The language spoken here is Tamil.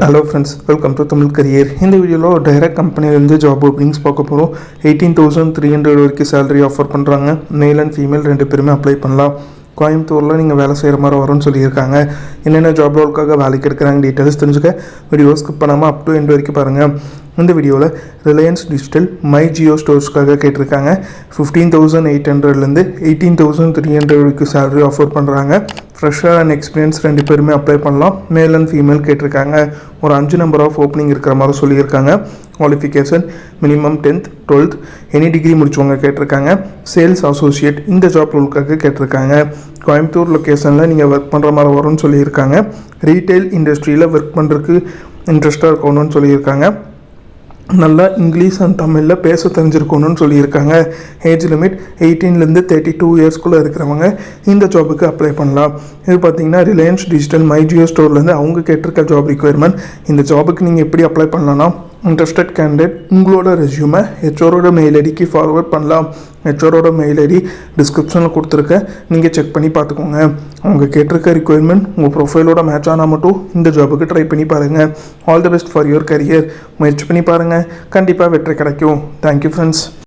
Hello friends, welcome to Tamil career. இந்த வீடியோவில் டைரக்ட் கம்பெனிலேருந்து ஜாப் ஓப்பனிங்ஸ் பார்க்க போகிறோம். 18,300 வரைக்கும் சேலரி ஆஃபர் பண்ணுறாங்க. மேல் அண்ட் ஃபீமேல் 2 பேருமே அப்ளை பண்ணலாம். கோயம்புத்தூரில் நீங்கள் வேலை செய்கிற மாதிரி வரும்னு சொல்லியிருக்காங்க. என்னென்ன ஜாப் ரோலுக்காக வேலைக்கு எடுக்கிறாங்க டீட்டெயில்ஸ் தெரிஞ்சுக்க வீடியோ ஸ்கிப் பண்ணாமல் அப் டு எண்ட் வரைக்கும் பாருங்கள். இந்த வீடியோவில் ரிலையன்ஸ் டிஜிட்டல் மை ஜியோ ஸ்டோர்ஸ்க்காக கேட்டிருக்காங்க. 15,800லேருந்து 18,300 வரைக்கும் சேலரி ஆஃபர் பண்ணுறாங்க. ஃப்ரெஷர் அண்ட் எக்ஸ்பீரியன்ஸ் 2 பேருமே அப்ளை பண்ணலாம். மேல் அண்ட் ஃபீமேல் கேட்டிருக்காங்க. ஒரு 5 நம்பர் ஆஃப் ஓப்பனிங் இருக்கிற மாதிரி சொல்லியிருக்காங்க. Qualification minimum 10th 12th any degree முடிச்சவங்க கேட்டிருக்காங்க. சேல்ஸ் அசோசியேட் இந்த ஜாப் ரோலுக்காக கேட்டிருக்காங்க. கோயம்புத்தூர் லொக்கேஷனில் நீங்கள் ஒர்க் பண்ணுற மாதிரி வரும்னு சொல்லியிருக்காங்க. ரீட்டைல் இண்டஸ்ட்ரியில் ஒர்க் பண்ணுறதுக்கு இன்ட்ரெஸ்ட்டாக இருக்கணும்னு சொல்லியிருக்காங்க. நல்லா இங்கிலீஷ் அண்ட் தமிழில் பேச தெரிஞ்சிருக்கணும்னு சொல்லியிருக்காங்க. ஏஜ் லிமிட் 18லேருந்து 32 இயர்ஸ்குள்ளே இருக்கிறவங்க இந்த ஜாபுக்கு அப்ளை பண்ணலாம். இது பார்த்தீங்கன்னா ரிலையன்ஸ் டிஜிட்டல் மை ஜியோ ஸ்டோர்லேருந்து அவங்க கேட்டிருக்க ஜாப் ரிக்வயர்மெண்ட். இந்த ஜாபுக்கு நீங்கள் எப்படி அப்ளை பண்ணலாம்னா, இன்ட்ரெஸ்டட் கேண்டிடேட் உங்களோட ரெஸ்யூமை ஹெச்ஆரோட மெயில் ஐடிக்கு ஃபார்வர்ட் பண்ணலாம். ஹெச்ஆரோட மெயில் ஐடி டிஸ்கிரிப்ஷனில் கொடுத்துருக்கேன், நீங்கள் செக் பண்ணி பார்த்துக்கோங்க. அவங்க கேட்டிருக்க ரிக்வயர்மெண்ட் உங்கள் ப்ரொஃபைலோட மேட்ச் ஆனால் மட்டும் இந்த ஜாபுக்கு ட்ரை பண்ணி பாருங்கள். All the best for your career. முயற்சி பண்ணி பாருங்கள், கண்டிப்பாக வெற்றி கிடைக்கும். Thank you friends.